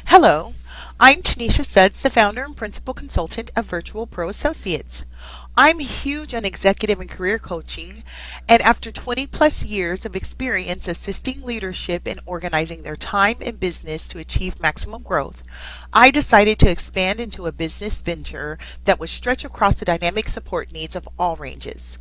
Hello, I'm Teneshia Sudds, the founder and principal consultant of Virtual Pro Associates. I'm huge on executive and career coaching, and after 20 plus years of experience assisting leadership in organizing their time and business to achieve maximum growth, I decided to expand into a business venture that would stretch across the dynamic support needs of all ranges.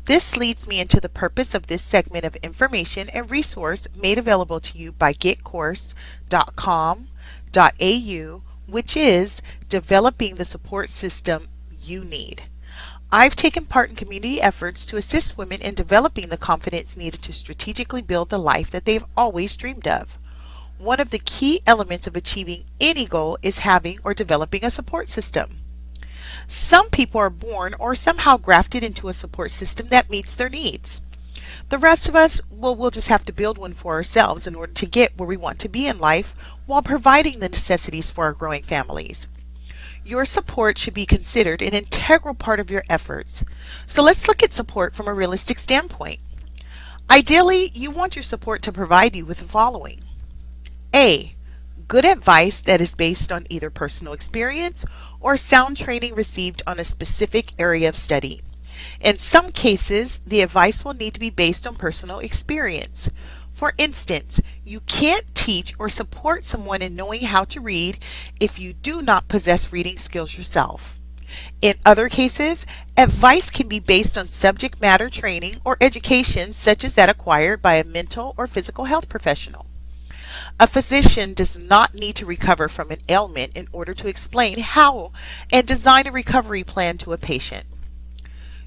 This leads me into the purpose of this segment of information and resource made available to you by getcourse.com.au, which is developing the support system you need. I've taken part in community efforts to assist women in developing the confidence needed to strategically build the life that they've always dreamed of. One of the key elements of achieving any goal is having or developing a support system. Some people are born or somehow grafted into a support system that meets their needs. The rest of us, well, we'll just have to build one for ourselves in order to get where we want to be in life while providing the necessities for our growing families. Your support should be considered an integral part of your efforts. So let's look at support from a realistic standpoint. Ideally, you want your support to provide you with the following. A. Good advice that is based on either personal experience or sound training received on a specific area of study. In some cases, the advice will need to be based on personal experience. For instance, you can't teach or support someone in knowing how to read if you do not possess reading skills yourself. In other cases, advice can be based on subject matter training or education such as that acquired by a mental or physical health professional. A physician does not need to recover from an ailment in order to explain how and design a recovery plan to a patient.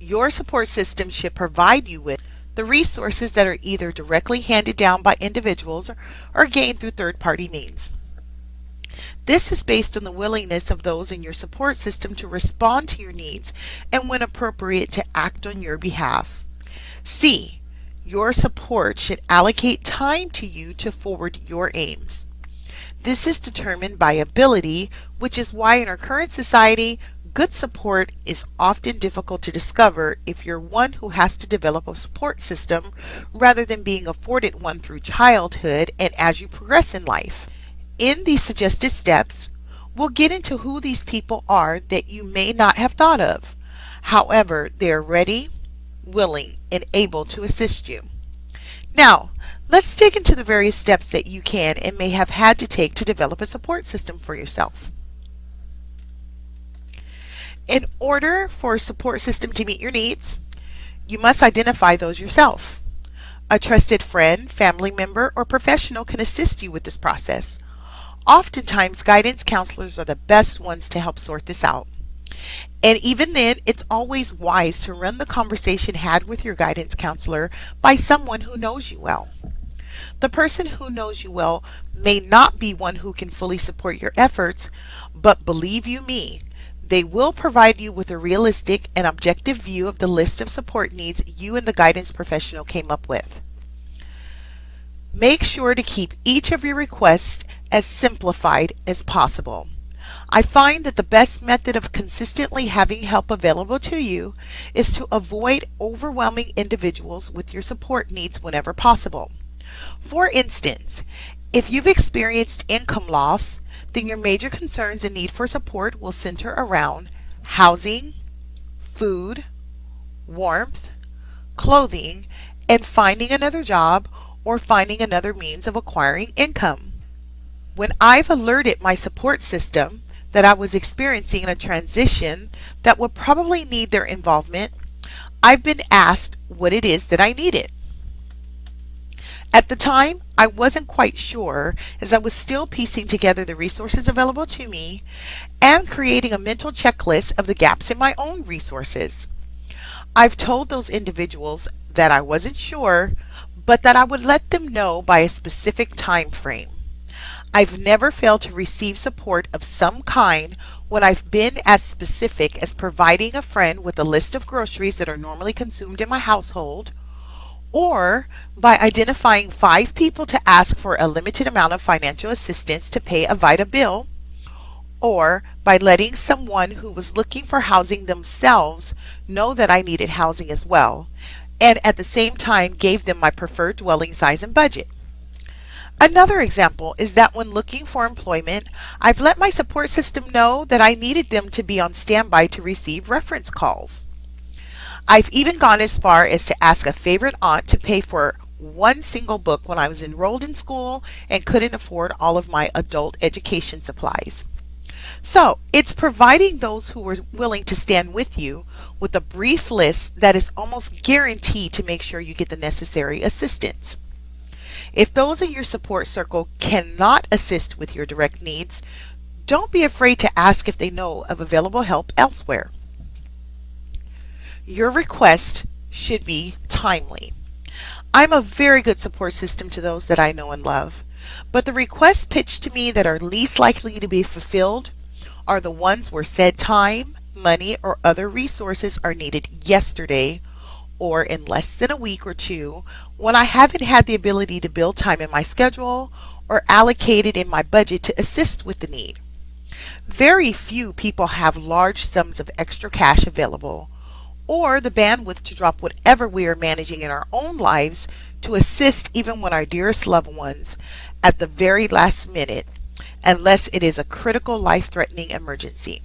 Your support system should provide you with the resources that are either directly handed down by individuals or gained through third-party means. This is based on the willingness of those in your support system to respond to your needs and, when appropriate, to act on your behalf. C. Your support should allocate time to you to forward your aims. This is determined by ability, which is why in our current society, good support is often difficult to discover if you're one who has to develop a support system rather than being afforded one through childhood and as you progress in life. In these suggested steps, we'll get into who these people are that you may not have thought of. However, they are ready, willing, and able to assist you. Now, let's dig into the various steps that you can and may have had to take to develop a support system for yourself. In order for a support system to meet your needs, you must identify those yourself. A trusted friend, family member, or professional can assist you with this process. Oftentimes, guidance counselors are the best ones to help sort this out. And even then, it's always wise to run the conversation had with your guidance counselor by someone who knows you well. The person who knows you well may not be one who can fully support your efforts, but believe you me, they will provide you with a realistic and objective view of the list of support needs you and the guidance professional came up with. Make sure to keep each of your requests as simplified as possible. I find that the best method of consistently having help available to you is to avoid overwhelming individuals with your support needs whenever possible. For instance, if you've experienced income loss, then your major concerns and need for support will center around housing, food, warmth, clothing, and finding another job or finding another means of acquiring income. When I've alerted my support system that I was experiencing a transition that would probably need their involvement, I've been asked what it is that I needed. At the time, I wasn't quite sure as I was still piecing together the resources available to me and creating a mental checklist of the gaps in my own resources. I've told those individuals that I wasn't sure, but that I would let them know by a specific time frame. I've never failed to receive support of some kind when I've been as specific as providing a friend with a list of groceries that are normally consumed in my household, or by identifying 5 people to ask for a limited amount of financial assistance to pay a VITA bill, or by letting someone who was looking for housing themselves know that I needed housing as well, and at the same time gave them my preferred dwelling size and budget. Another example is that when looking for employment, I've let my support system know that I needed them to be on standby to receive reference calls. I've even gone as far as to ask a favorite aunt to pay for one single book when I was enrolled in school and couldn't afford all of my adult education supplies. So, it's providing those who are willing to stand with you with a brief list that is almost guaranteed to make sure you get the necessary assistance. If those in your support circle cannot assist with your direct needs, don't be afraid to ask if they know of available help elsewhere. Your request should be timely. I'm a very good support system to those that I know and love, but the requests pitched to me that are least likely to be fulfilled are the ones where said time, money, or other resources are needed yesterday or in less than a week or two, when I haven't had the ability to build time in my schedule or allocate it in my budget to assist with the need. Very few people have large sums of extra cash available or the bandwidth to drop whatever we are managing in our own lives to assist even when our dearest loved ones at the very last minute, unless it is a critical life-threatening emergency.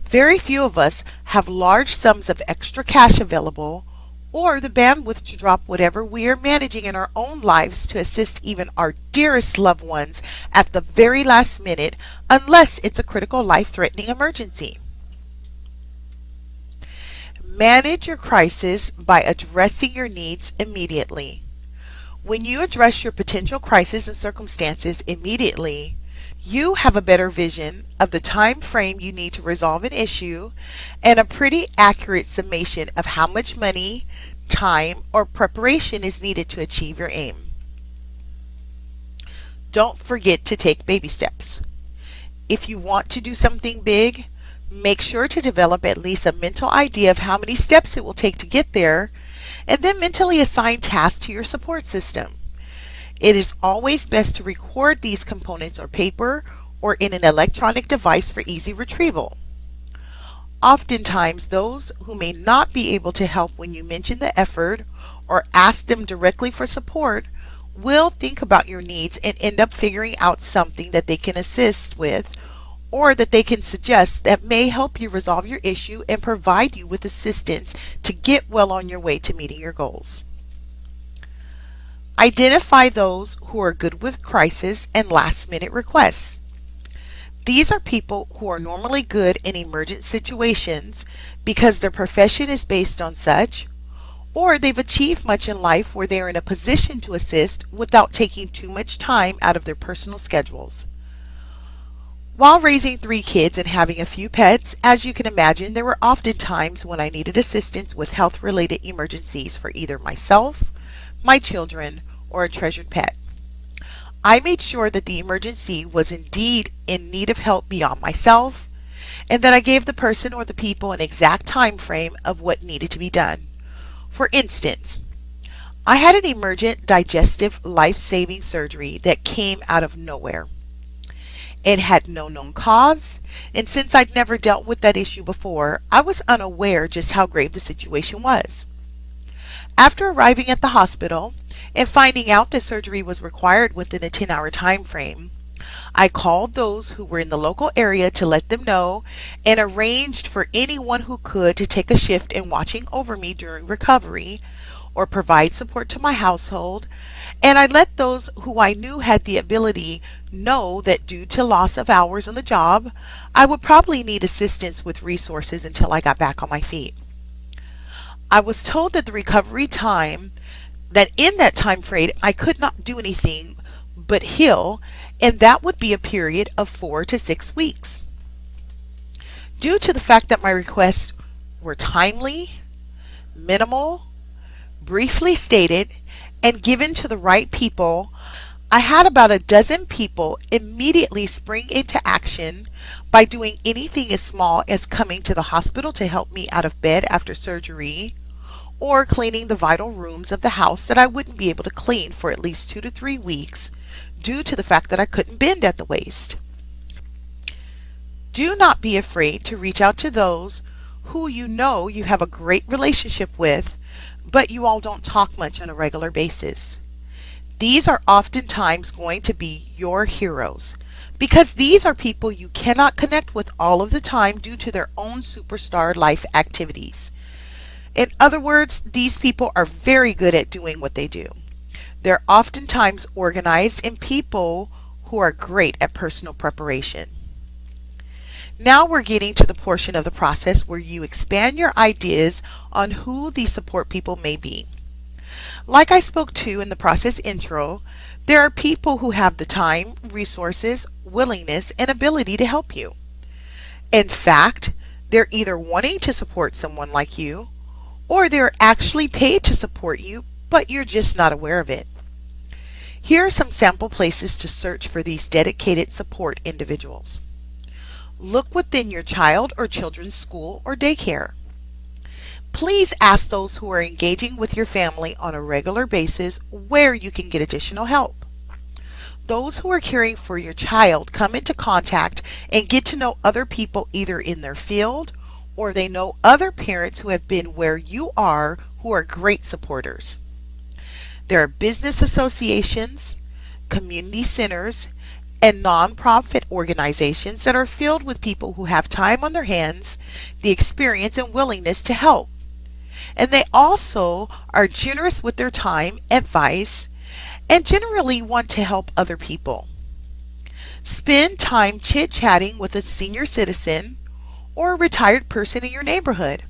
Very few of us have large sums of extra cash available or the bandwidth to drop whatever we are managing in our own lives to assist even our dearest loved ones at the very last minute, unless it's a critical life-threatening emergency. Manage your crisis by addressing your needs immediately. When you address your potential crisis and circumstances immediately, you have a better vision of the time frame you need to resolve an issue and a pretty accurate summation of how much money, time, or preparation is needed to achieve your aim. Don't forget to take baby steps. If you want to do something big, make sure to develop at least a mental idea of how many steps it will take to get there, and then mentally assign tasks to your support system. It is always best to record these components on paper or in an electronic device for easy retrieval. Oftentimes, those who may not be able to help when you mention the effort or ask them directly for support will think about your needs and end up figuring out something that they can assist with or that they can suggest that may help you resolve your issue and provide you with assistance to get well on your way to meeting your goals. Identify those who are good with crisis and last-minute requests. These are people who are normally good in emergent situations because their profession is based on such, or they've achieved much in life where they are in a position to assist without taking too much time out of their personal schedules. While raising 3 kids and having a few pets, as you can imagine, there were often times when I needed assistance with health-related emergencies for either myself, my children, or a treasured pet. I made sure that the emergency was indeed in need of help beyond myself, and that I gave the person or the people an exact time frame of what needed to be done. For instance, I had an emergent digestive life-saving surgery that came out of nowhere. It had no known cause, and since I'd never dealt with that issue before, I was unaware just how grave the situation was. After arriving at the hospital and finding out the surgery was required within a 10-hour time frame, I called those who were in the local area to let them know and arranged for anyone who could to take a shift in watching over me during recovery or provide support to my household, and I let those who I knew had the ability know that due to loss of hours on the job, I would probably need assistance with resources until I got back on my feet. I was told that the recovery time, that in that time frame I could not do anything but heal, and that would be a period of 4 to 6 weeks. Due to the fact that my requests were timely, minimal, briefly stated, and given to the right people, I had about a dozen people immediately spring into action by doing anything as small as coming to the hospital to help me out of bed after surgery, or cleaning the vital rooms of the house that I wouldn't be able to clean for at least 2 to 3 weeks due to the fact that I couldn't bend at the waist. Do not be afraid to reach out to those who you know you have a great relationship with, but you all don't talk much on a regular basis. These are oftentimes going to be your heroes because these are people you cannot connect with all of the time due to their own superstar life activities. In other words, these people are very good at doing what they do. They're oftentimes organized and people who are great at personal preparation. Now we're getting to the portion of the process where you expand your ideas on who these support people may be. Like I spoke to in the process intro, there are people who have the time, resources, willingness, and ability to help you. In fact, they're either wanting to support someone like you, or they're actually paid to support you, but you're just not aware of it. Here are some sample places to search for these dedicated support individuals. Look within your child or children's school or daycare. Please ask those who are engaging with your family on a regular basis where you can get additional help. Those who are caring for your child come into contact and get to know other people either in their field or they know other parents who have been where you are who are great supporters. There are business associations, community centers, and nonprofit organizations that are filled with people who have time on their hands, the experience and willingness to help. And they also are generous with their time, advice, and generally want to help other people. Spend time chit-chatting with a senior citizen or a retired person in your neighborhood.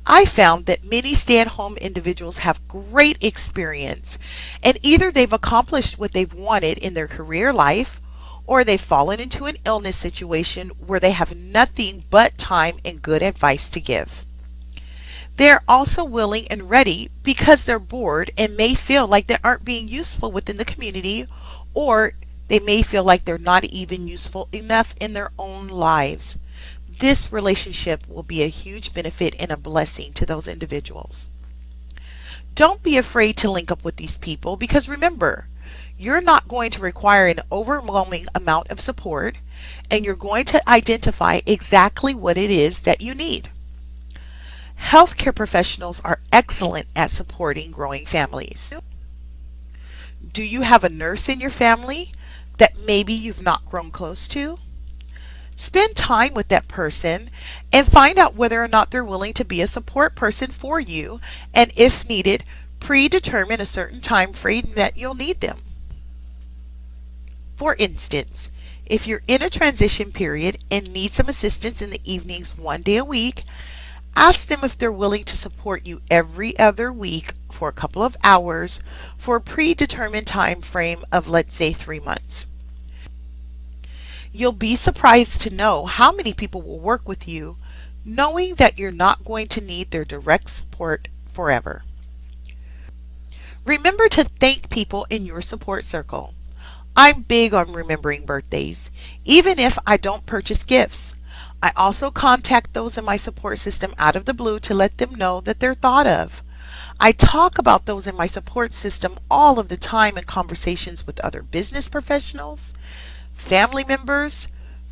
I found that many stay-at-home individuals have great experience, and either they've accomplished what they've wanted in their career life, or they've fallen into an illness situation where they have nothing but time and good advice to give. They're also willing and ready because they're bored and may feel like they aren't being useful within the community, or they may feel like they're not even useful enough in their own lives. This relationship will be a huge benefit and a blessing to those individuals. Don't be afraid to link up with these people because remember, you're not going to require an overwhelming amount of support and you're going to identify exactly what it is that you need. Healthcare professionals are excellent at supporting growing families. Do you have a nurse in your family that maybe you've not grown close to? Spend time with that person and find out whether or not they're willing to be a support person for you, and if needed, predetermine a certain time frame that you'll need them. For instance, if you're in a transition period and need some assistance in the evenings 1 day a week, ask them if they're willing to support you every other week for a couple of hours for a predetermined time frame of, let's say, 3 months. You'll be surprised to know how many people will work with you knowing that you're not going to need their direct support forever. Remember to thank people in your support circle. I'm big on remembering birthdays, even if I don't purchase gifts. I also contact those in my support system out of the blue to let them know that they're thought of. I talk about those in my support system all of the time in conversations with other business professionals, family members,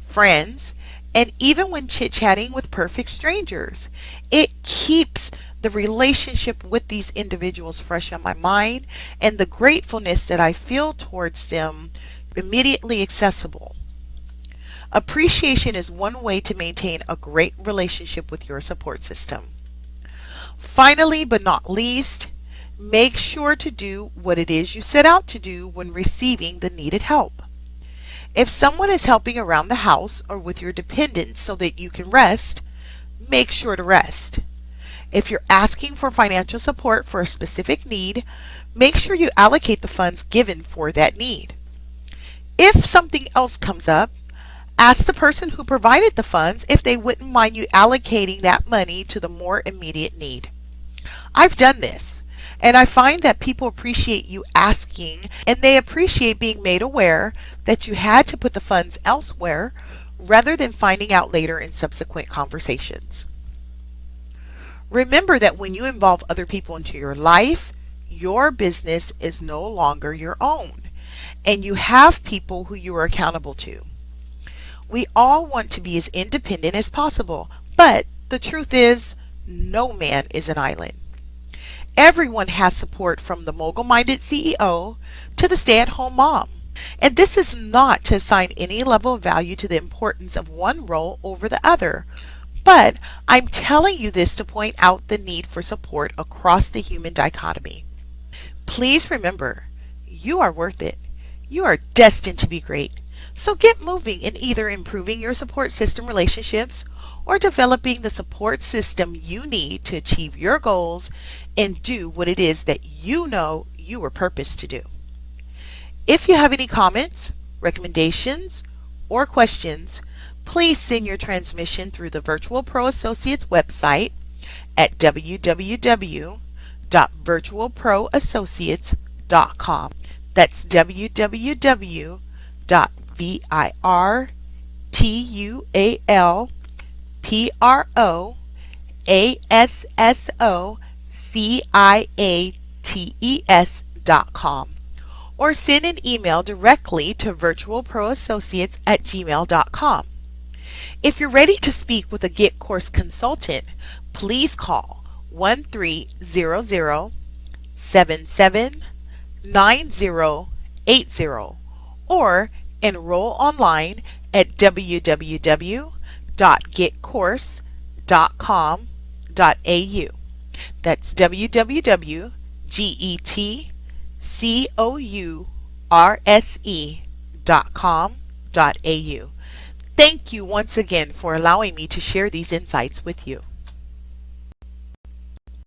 friends, and even when chit-chatting with perfect strangers. It keeps the relationship with these individuals fresh on my mind and the gratefulness that I feel towards them immediately accessible. Appreciation is one way to maintain a great relationship with your support system. Finally, but not least, make sure to do what it is you set out to do when receiving the needed help. If someone is helping around the house or with your dependents so that you can rest, make sure to rest. If you're asking for financial support for a specific need, make sure you allocate the funds given for that need. If something else comes up, ask the person who provided the funds if they wouldn't mind you allocating that money to the more immediate need. I've done this, and I find that people appreciate you asking, and they appreciate being made aware that you had to put the funds elsewhere rather than finding out later in subsequent conversations. Remember that when you involve other people into your life, your business is no longer your own, and you have people who you are accountable to. We all want to be as independent as possible, but the truth is, no man is an island. Everyone has support from the mogul-minded CEO to the stay-at-home mom. And this is not to assign any level of value to the importance of one role over the other, but I'm telling you this to point out the need for support across the human dichotomy. Please remember, you are worth it. You are destined to be great. So get moving in either improving your support system relationships or developing the support system you need to achieve your goals and do what it is that you know you were purposed to do. If you have any comments, recommendations, or questions, please send your transmission through the Virtual Pro Associates website at www.virtualproassociates.com. That's www.virtualproassociates.com, or send an email directly to virtualproassociates@gmail.com. If you're ready to speak with a Get Course consultant, please call 1300-779080 or enroll online at www.getcourse.com.au. That's www.getcourse.com.au. Thank you once again for allowing me to share these insights with you.